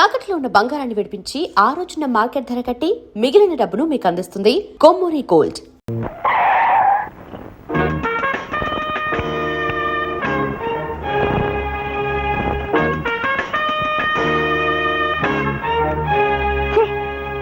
తాకట్లో ఉన్న బంగారాన్ని విడిపించి ఆ రోజున మార్కెట్ ధర కట్టి మిగిలిన డబ్బును మీకు అందిస్తుంది కొమ్మూరి గోల్డ్.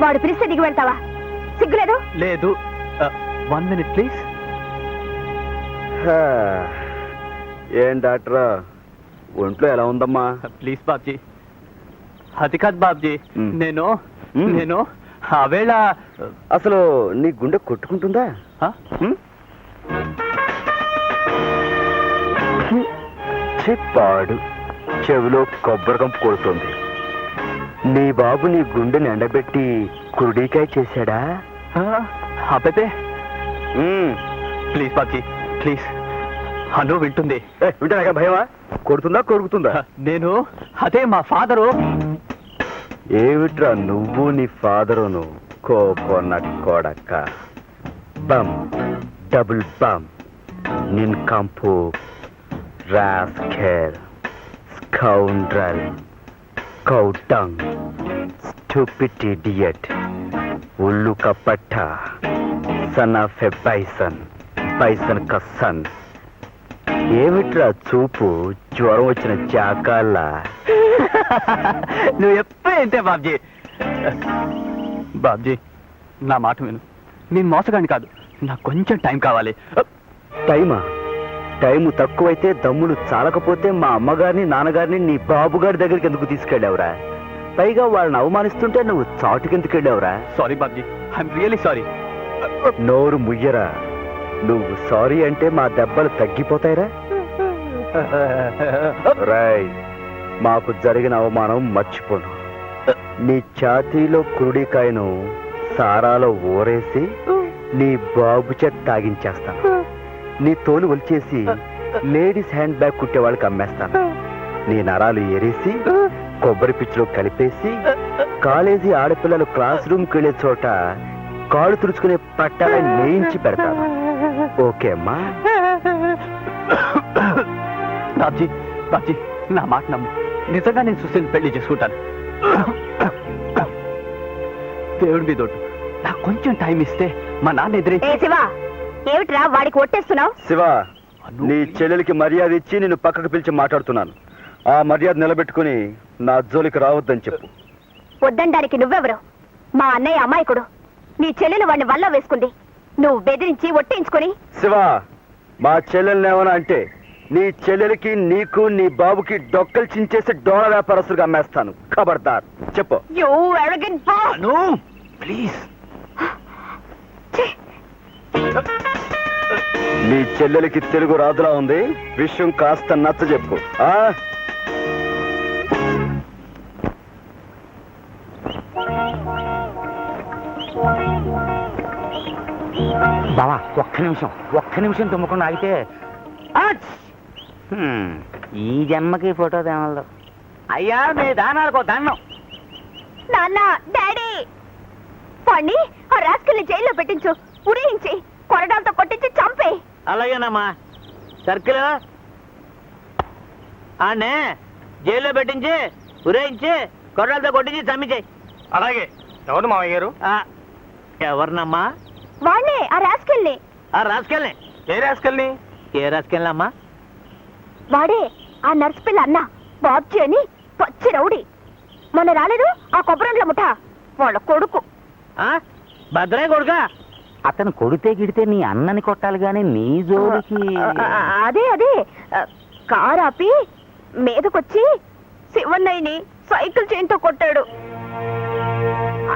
వాడు పిలిస్తే దిగి వెళ్తావా? సిగ్గులేదు? లేదు. 1 minute ప్లీజ్. ఏం డాక్టర్, ఒంట్లో ఎలా ఉందమ్మా? ప్లీజ్ బాబ్జీ. అది కాదు బాబ్జీ, నేను ఆవేళ అసలు నీ గుండె కొట్టుకుంటుందా? చెప్పాడు, చెవిలో కొబ్బరి కంపు కొడుతుంది. నీ బాబు నీ గుండెని ఎండబెట్టి కురుడికాయ చేశాడా? అబ్బే ప్లీజ్ బాబ్జీ ప్లీజ్. అను వింటుంది. వింటాక భయమా? కొడుతుందా కొరుకుతుందా? నేను అదే మా ఫాదరు. ఏమిట్రా నువ్వు నీ ఫాదరును? కోకొన్న కొడక, బమ్ డబుల్ బమ్, నిన్ కంపు, రాస్కెల్, స్కౌండ్రల్, కౌటంగ్, స్టూపిడ్ ఇడియట్, ఉల్లు కపట్ట, son of a bison, bison క సన్. ఏమిట్రా చూపు జ్వరం వచ్చిన చాకాల్లా? నువ్వు ఎప్పుడు ఏంటే బాబ్జీ. బాబ్జీ నా మాట విను, నేను మోసగాని కాదు, నాకు కొంచెం టైం కావాలి. టైమా? టైము తక్కువైతే దమ్ములు చాలకపోతే మా అమ్మగారిని నాన్నగారిని నీ బాబుగారి దగ్గరికి ఎందుకు తీసుకెళ్ళావురా? పైగా వాళ్ళని అవమానిస్తుంటే నువ్వు చాటుకెందుకు వెళ్ళావురా? Sorry Babji, I'm really sorry. నోరు ముయ్యరా. నువ్వు సారీ అంటే మా దెబ్బలు తగ్గిపోతాయిరా. రాయ్, మాకు జరిగిన అవమానం మర్చిపోను. నీ ఛాతీలో కురుడికాయను సారాలో ఊరేసి నీ బాబు చేత తాగించేస్తాను. నీ తోలు ఒలిచేసి లేడీస్ హ్యాండ్ బ్యాగ్ కుట్టే వాళ్ళకి అమ్మేస్తాను. నీ నరాలు ఎరేసి కొబ్బరి పిచ్చిలో కలిపేసి కాలేజీ ఆడపిల్లలు క్లాస్ రూమ్కి వెళ్ళే చోట కాళ్ళు తుడుచుకునే పట్టాలని నేయించి పెడతాను. ఓకే అమ్మా? బాబ్జీ బాబ్జీ నా మాట నమ్ము, నిజంగా నేను సుశీల్ పెళ్లి చేసుకుంటాను. దేవుడి మీద ఒట్టు, నాకు కొంచెం టైం ఇస్తే మా నాన్న ఎదురే. శివా, ఏమిట్రా వాడికి ఒట్టేస్తున్నావు? శివ, నీ చెల్లెలికి మర్యాద ఇచ్చి నిన్ను పక్కకు పిలిచి మాట్లాడుతున్నాను. ఆ మర్యాద నిలబెట్టుకుని నా జోలికి రావద్దని చెప్పు. వద్దండానికి నువ్వెవరు? మా అన్నయ్య అమాయకుడు. నీ చెల్లెలు వాడిని వల్ల వేసుకుంది. నువ్వు బెదిరించి ఒట్టేయించుకుని. శివ, మా చెల్లెల్ని ఏమన్నా అంటే నీ చెల్లెలికి నీకు నీ బాబుకి డొక్కలు చించేసి డోల వ్యాపారస్తులుగా అమ్మేస్తాను. ఖబర్దార్, చెప్పు. You arrogant boy. ప్లీజ్. నీ చెల్లెలికి తెలుగు రాదులా ఉంది, విషయం కాస్త నచ్చ చెప్పు. బావా ఒక్క నిమిషం తుమ్మకుండా ఆగితే ఈ జన్మకి ఫోటో తేమలదు. అయ్యా మీ దానాలకు దండం. నాన్న, డాడీ, వాణ్ణి ఆ రాస్కల్ని జైల్లో పెట్టించు. ఉరేయించి కొరడాలతో కొట్టించి చంపే. అలాగేనమ్మా. సర్కిల్ ఆనే జైల్లో పెట్టించి ఉరేయించి కొరడాలతో కొట్టించి చంపించేయి. అలాగే. ఎవరు మామయ్య గారు? ఎవరినమ్మా? వాణ్ణే, ఆ రాస్కల్ని. ఆ రాసుకెళ్ళి. ఏ రాసుకెళ్ళి? ఏ రాసుకెళ్ళమ్మా? వాడే ఆ నర్సు పిల్ల అన్న బాబ్జీ అని పచ్చి రౌడీ. మొన్న రాలేదు ఆ కొబ్బరండ్ల ముఠ వాళ్ళ కొడుకు. భద్రే కొడుక? అతను కొడితే గిడితే నీ అన్నని కొట్టాలి గాని నీ జోలికి. అదే కారు ఆపి మీదకొచ్చి శివన్నయ్యని సైకిల్ చైన్తో కొట్టాడు.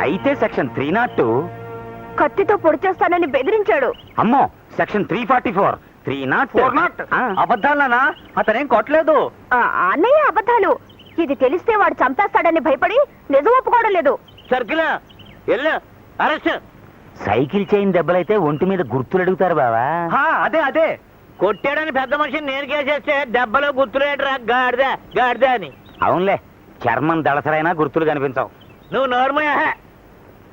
అయితే సెక్షన్ 302 కత్తితో పొడి చేస్తానని బెదిరించాడు. అమ్మో, సెక్షన్ 344 304. అబద్ధాలనా? అతనేం కొట్టలేదు. అన్నయ్య అబద్ధాలు. ఇది తెలిస్తే వాడు చంపేస్తాడని భయపడి నిజం ఒప్పుకోవడం లేదు. Circle arrest. సైకిల్ చైన్ దెబ్బలైతే ఒంటి మీద గుర్తులు అడుగుతారు బావా. అదే కొట్టాడని పెద్ద మనిషిని నేను కేసేస్తే దెబ్బలో గుర్తులేటరా గాడిద అని. అవునులే, చర్మం దళసరైనా గుర్తులు కనిపించవు. నువ్వు నోర్మయ్యా.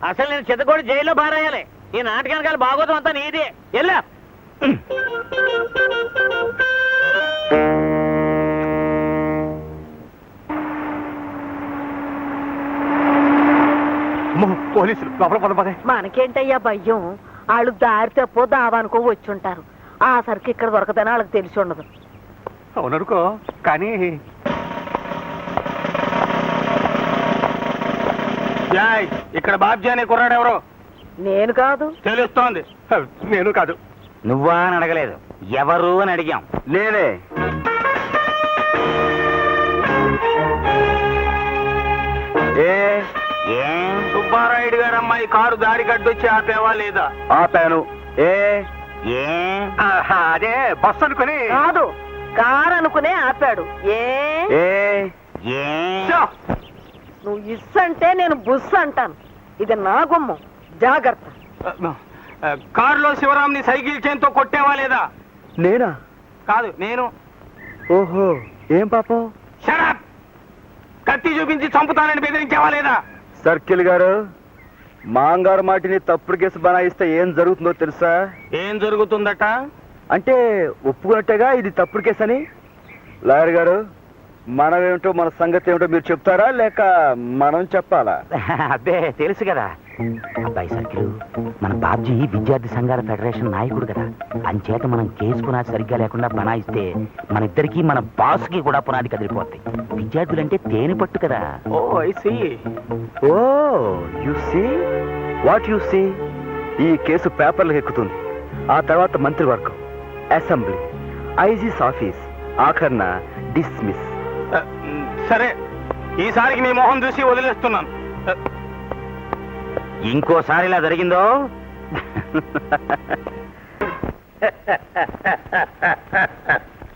అసలు నేను చిత్తగూడ జైల్లో బారేయాలి. ఈ నాటకానికి బాగోతం అంతా నీది. ఎల్లా. పోలీసులు లోపల పద. మనకేంటయ్యా భయం? వాళ్ళు దారి తప్పో దావానుకో వచ్చుంటారు. ఆ సరికి ఇక్కడ దొరకదని వాళ్ళకి తెలిసి ఉండదు. అవుననుకో, కానీ ఇక్కడ బాబ్జీ అనే కుర్రాడు ఎవరో నేను కాదు. తెలుస్తోంది. నేను కాదు. నువ్వా అని అడగలేదు, ఎవరు అని అడిగాం. నేనే. ఏం సుబ్బారాయుడు గారు అమ్మాయి కారు దారి కట్టొచ్చి ఆపేవా లేదా? ఆపాను. ఏం అదే బస్సు అనుకుని. కాదు, కారు అనుకునే ఆపాడు. ఏం నువ్వు ఇస్సంటే నేను బుస్ అంటాను. ఇది నా గుమ్మం, జాగ్రత్త. కారులో శివరాంని సైకిల్ చైన్తో కొట్టేవా లేదా? నేనా? కాదు, నేను. ఓహో, ఏం పాపం? షడప్! కత్తి చూపించి చంపుతానని బెదిరించావా లేదా? సర్కిల్ గారు, మాంగారు మాటిని తప్పుడు కేసు బనాయిస్తే ఏం జరుగుతుందో తెలుసా? ఏం జరుగుతుందట? అంటే ఒప్పుకున్నట్టేగా ఇది తప్పుడు కేసు అని. లాయర్ గారు, మనమేమిటో మన సంగతి ఏమిటో మీరు చెప్తారా లేక మనం చెప్పాలా? అబ్బే తెలుసు కదా అబ్బాయి సర్కిల్, మన బాబ్జీ విద్యార్థి సంఘాల ఫెడరేషన్ నాయకుడు కదా, అంచేత మనం కేసు పునాది సరిగ్గా లేకుండా బనాయిస్తే మన ఇద్దరికి మన బాస్కి కూడా పునాది కదిలిపోతాయి. విద్యార్థులంటే తేనె పట్టు కదా. Oh I see. Oh you see what you see. ఈ కేసు పేపర్లకు ఎక్కుతుంది. ఆ తర్వాత మంత్రివర్గం, అసెంబ్లీ, ఐజీస్ ఆఫీస్, ఆఖర్న డిస్మిస్. సరే, ఈసారికి మీ మొహం చూసి వదిలేస్తున్నాను. ఇంకోసారి ఇలా జరిగిందో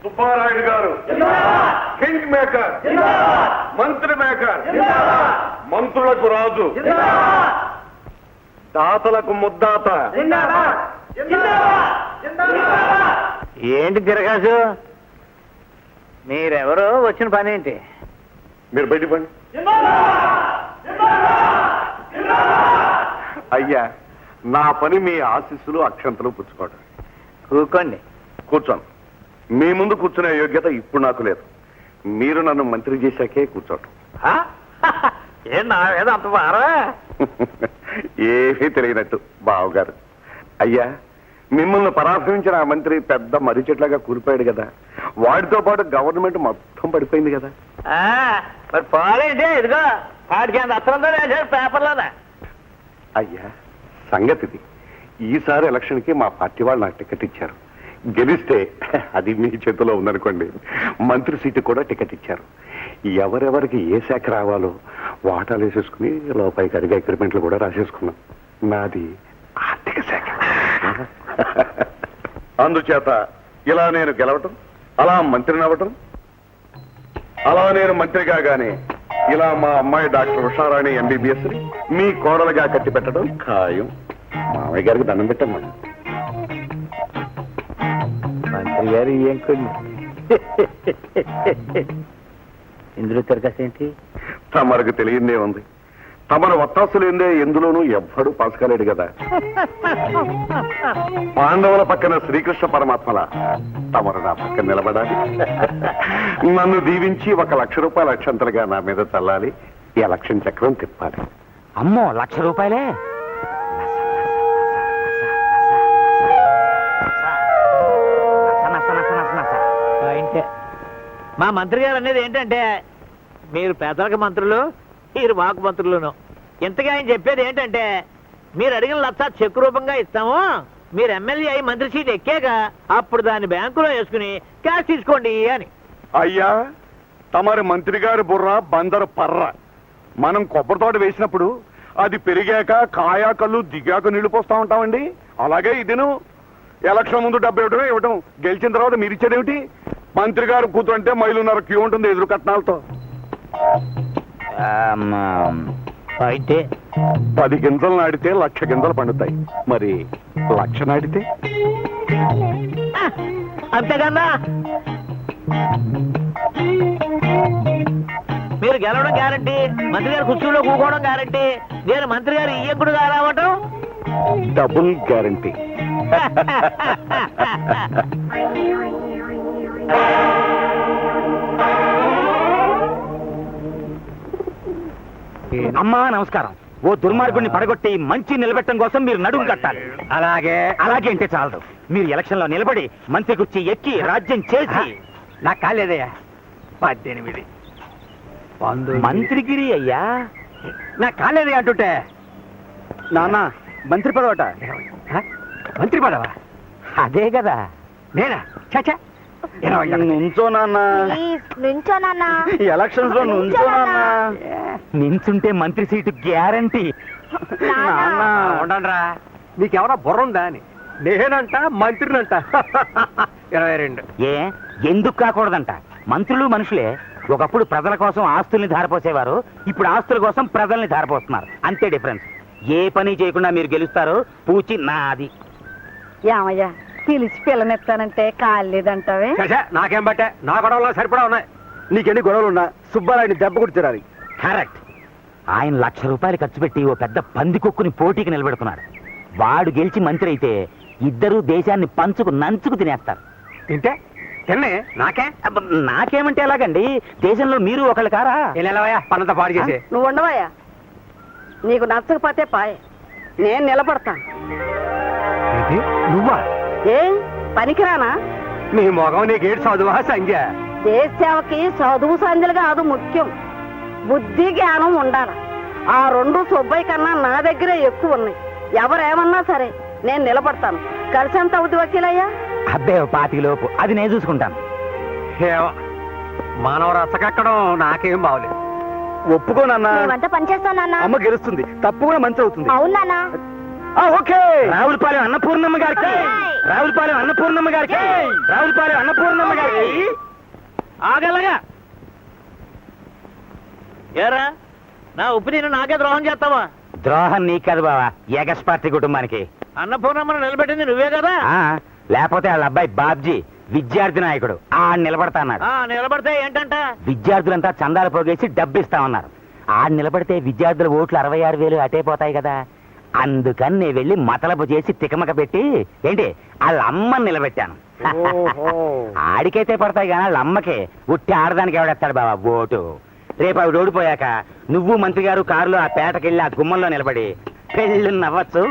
సుబ్బారాయుడు గారు కింగ్ మేకర్, మంత్రి మేకర్, మంత్రులకు రాజు, దాతలకు ముద్దాత. ఏంటి తిరగాసు, మీరెవరో వచ్చిన పని ఏంటి? మీరు బయట పండి. అయ్యా, నా పని మీ ఆశీస్సులు అక్షంతలు పుచ్చుకోవడం. కూకోండి. కూర్చోను. మీ ముందు కూర్చునే యోగ్యత ఇప్పుడు నాకు లేదు. మీరు నన్ను మంత్రి చేశాకే కూర్చోటం. ఏం నా మీద అంత వారా? ఏమీ తెలియనట్టు బావగారు. అయ్యా, మిమ్మల్ని పరామర్శించిన ఆ మంత్రి పెద్ద మర్రి చెట్లాగా కూలిపోయాడు కదా, వాడితో పాటు గవర్నమెంట్ మొత్తం పడిపోయింది కదా. మరి పోలేంటి, ఇదిగో వాడికి అంత అసలు వేసాడు పేపర్లోనే. అయ్యా, సంగతిది. ఈసారి ఎలక్షన్కి మా పార్టీ వాళ్ళు నాకు టికెట్ ఇచ్చారు. గెలిస్తే అది మీ చేతిలో ఉందనుకోండి, మంత్రి సీటు కూడా టికెట్ ఇచ్చారు. ఎవరెవరికి ఏ శాఖ రావాలో వాటాలు వేసేసుకుని లోపలికి అడిగే అగ్రిమెంట్లు కూడా రాసేసుకున్నాం. నాది ఆర్థిక శాఖ. అందుచేత ఇలా నేను గెలవటం, అలా మంత్రిని అవ్వటం, అలా నేను మంత్రి కాగానే ఇలా మా అమ్మాయి డాక్టర్ ఉషారాణి ఎంబీబీఎస్ మీ కోడలుగా కట్టి పెట్టడం ఖాయం. మామయ్య గారికి దండం పెట్టమ్మా. మంత్రి గారు ఏం కొన్ని ఇందులో తిరగసేంటి? తమరకు తెలియందే ఉంది. తమరు వత్తాసులు ఏందే ఎందులోనూ ఎవ్వడూ పాస్ కాలేడు కదా. పాండవుల పక్కన శ్రీకృష్ణ పరమాత్మల తమరు నా పక్కన నిలబడాలి. నన్ను దీవించి 1 లక్ష రూపాయల అక్షంతలుగా నా మీద చల్లాలి. ఈ ఎలక్షన్ చక్రం తిప్పాలి. అమ్మో, 1,00,000 రూపాయలే? మా మంత్రి గారు అనేది ఏంటంటే, మీరు పేదలకు మంత్రులు, మీరు మాకు మంత్రులను. ఇంతగా ఆయన చెప్పేది ఏంటంటే, మీరు అడిగిన 1,00,000 చెక్ రూపంగా ఇస్తాము, మీరు ఎమ్మెల్యే అయి మంత్రి సీట్ ఎక్కాక అప్పుడు దాన్ని బ్యాంకులో వేసుకుని క్యాష్ తీసుకోండి అని. అయ్యా, తమరి మంత్రి గారి బుర్ర బందరు పర్ర. మనం కొబ్బరి తోట వేసినప్పుడు అది పెరిగాక కాయా కళ్ళు దిగాక నీళ్లు పోస్తా ఉంటామండి. అలాగే ఇదిను ఎలక్షన్ ముందు 70 ఇవ్వటం, గెలిచిన తర్వాత మీరు ఇచ్చేదేమిటి? మంత్రి గారు కూతుంటే మైలున్నర క్యూ ఉంటుంది ఎదురు కట్నాలతో. అయితే 10 గింజలు నాటితే 1,00,000 గింజలు పండుతాయి. మరి 1,00,000 నాటితే? అంతేకన్నా మీరు గెలవడం గ్యారంటీ, మంత్రి గారు కుర్చీలో కూకోవడం గ్యారంటీ, నేను మంత్రి గారు ఇయ్యకుడుగా రావటం డబుల్ గ్యారంటీ. అమ్మా నమస్కారం. ఓ దుర్మార్గుడిని పడగొట్టి మంచి నిలబెట్టడం కోసం మీరు నడుము కట్టాలి. అలాగే అలాగే అంటే చాలదు, మీరు ఎలక్షన్ లో నిలబడి మంత్రి కుర్చీ ఎక్కి రాజ్యం చేసి. నాకు కాలేదయ్యా 18 మంత్రిగిరి అయ్యా. నాకు కాలేదయ్యా అంటుంటే నాన్న మంత్రి పదవట. మంత్రి పదవా? అదే కదా. నేనా? చచ్చా 20 నుంచో నాన్న, ప్లీజ్ నుంచోనన్నా. ఎలక్షన్స్ లో నుంచో నాన్న. నించుంటే మంత్రి సీటు గ్యారంటీ. నాన్న ఉండండిరా, నీకెవరా బుర్ర ఉందా అని. నేనంట మంత్రినంట 22. ఏ ఎందుకు కాకూడదంట? మంత్రులు మనుషులే. ఒకప్పుడు ప్రజల కోసం ఆస్తుల్ని ధారపోసేవారు, ఇప్పుడు ఆస్తుల కోసం ప్రజల్ని ధారపోస్తున్నారు. అంతే డిఫరెన్స్. ఏ పని చేయకుండా మీరు గెలుస్తారు. పూచి నాది. ఏమయ్యా పిలిచి పిల్లనెత్తానంటే కాలేదంటావే? చచ్చా నాకేం బట్టే, నా గొడవలో సరిపడా ఉన్నాయి. నీకెన్ని గొడవలున్నా సుబ్బారాయుడిని దెబ్బ కొట్టి తిరాలి. కరెక్ట్. ఆయన 1,00,000 రూపాయలు ఖర్చు పెట్టి ఓ పెద్ద పందికొక్కుని పోటీకి నిలబెడుతున్నారు. వాడు గెలిచి మంత్రి అయితే ఇద్దరు దేశాన్ని పంచుకు నంచుకు తినేస్తారు. తింటే తిన్నే నాకే. అబ్బ, నాకేమంటే ఎలాగండి? దేశంలో మీరు ఒకళ్ళు కారా? వెళ్ళవయ్యా పనంతా పాడు చేసి. నువ్వు ఉండవయ్యా, నీకు నచ్చకపోతే పాయ్, నేను నిలబడతాను. ఏంటి నువ్వా? ఏ పనికిరానా? నీ మొగం నీకేడు చదువా సంధ్య? దేశ సేవకి చదువు సంధ్యలు కాదు ముఖ్యం, బుద్ధి జ్ఞానం ఉండాలి. ఆ 2 సుబ్బయ్య కన్నా నా దగ్గరే ఎక్కువ ఉన్నాయి. ఎవరేమన్నా సరే నేను నిలబడతాను. కలిసి ఎంత అవుద్ది వకీలయ్యా? అబ్బే 25 లోపు, అది నేను చూసుకుంటాను. ఏవో, మానవ రసకెక్కడం నాకేం బాగలేదు. ఒప్పుకో నాన్న, మేమంతా పనిచేస్తాం నాన్న. అమ్మ గెలుస్తుంది, తప్పు కూడా మంచి అవుతుంది. అవును నాన్న. ఓకే. రావులపాలెం అన్నపూర్ణమ్మ గారికి, రావులపాలెం అన్నపూర్ణమ్మ గారికి, రావులపాలెం అన్నపూర్ణమ్మ గారికి. ఆగలగా ఏరా, నా ఉప్పు నేను నాకే ద్రోహం చేస్తావా? ద్రోహం నీకు కాదు బావా, ఏగస్ పార్టీ కుటుంబానికి. అన్నపూర్ణమ్మను నిలబెట్టింది నువ్వే కదా. ఆ లేకపోతే వాళ్ళ అబ్బాయి బాబ్జీ విద్యార్థి నాయకుడు నిలబడతా అన్నాడు. నిలబడితే ఏంటంట? విద్యార్థులంతా చందాలు పోగేసి డబ్బిస్తామన్నారు. నిలబడితే విద్యార్థుల ఓట్లు 66,000 అటే పోతాయి కదా. అందుకని నేను వెళ్ళి మతలపు చేసి తికమక పెట్టి ఏంటి వాళ్ళ అమ్మని నిలబెట్టాను. ఆడికైతే పడతాయి కానీ వాళ్ళ అమ్మకే ఉట్టి ఆడదానికి ఎవడెత్తాడు బాబా ఓటు. రేపు ఆవిడ ఓడిపోయాక నువ్వు మంత్రి గారు కారులో ఆ పేటకెళ్ళి ఆ గుమ్మంలో నిలబడి పెళ్ళి నవ్వచ్చు,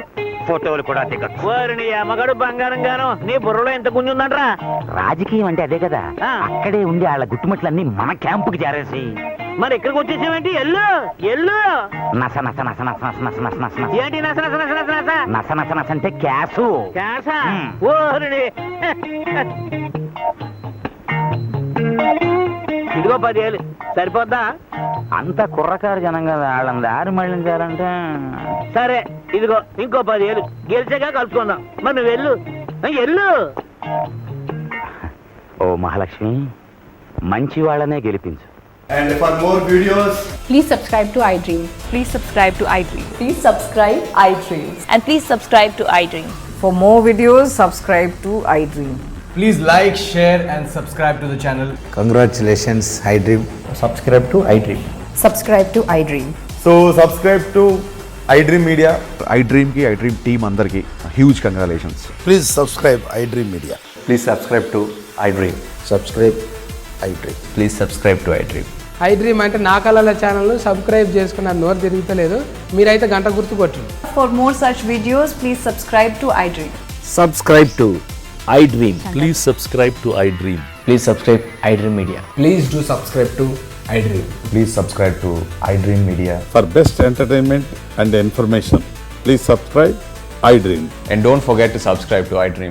ఫోటోలు కూడా దిగొచ్చు. ఓరి నీ అమ్మగాడు బంగారం గాను, నీ బుర్రలో ఎంత గుంజుందంట్రా. రాజకీయం అంటే అదే కదా. అక్కడే ఉండి వాళ్ళ గుట్టుమట్లన్నీ మన క్యాంపుకి చేరేసి మరి ఇక్కడికి వచ్చేసావేంటి? ఎల్లు ఎల్లు. నస నస నస నస నస నస నస నస నస ఏంటి నస నస నస నస నస? నస నస నస అంటే క్యాసు. క్యాసా? మ్. ఓరి నీ. ఇదిగో 10,000 సరిపోద్దా? అంత కుర్రకారు జనం కదా, వాళ్ళని దారి మళ్ళించాలంటే. సరే ఇదిగో ఇంకో 10,000 గెలిచాక కలుసుకుందాం. మరి నువ్వు వెళ్ళు, ఎల్లు. ఓ మహాలక్ష్మి, మంచి వాళ్ళనే గెలిపించు. And for more videos, Please subscribe to iDream. Please subscribe to iDream. Please subscribe iDream. And please subscribe to iDream. For more videos, subscribe to iDream. please like, share and subscribe to the channel. Congratulations, iDream. Subscribe to iDream. Subscribe to iDream. So subscribe to iDream Media. iDream team andarki huge congratulations. Please subscribe iDream Media. Please subscribe to iDream. Subscribe iDream. Please subscribe to iDream. iDream అంటే నా కళల ఛానల్ను subscribe చేసుకున్న నోరు తిరుగుతలేదు, మీరైతే గంట గుర్తు కొట్టండి. For more such videos, please subscribe to iDream. Subscribe to iDream. Please subscribe to iDream. Please subscribe iDream Media. Please do subscribe to iDream. Please subscribe to iDream Media. For best entertainment and information, please subscribe iDream. And don't forget to subscribe to iDream.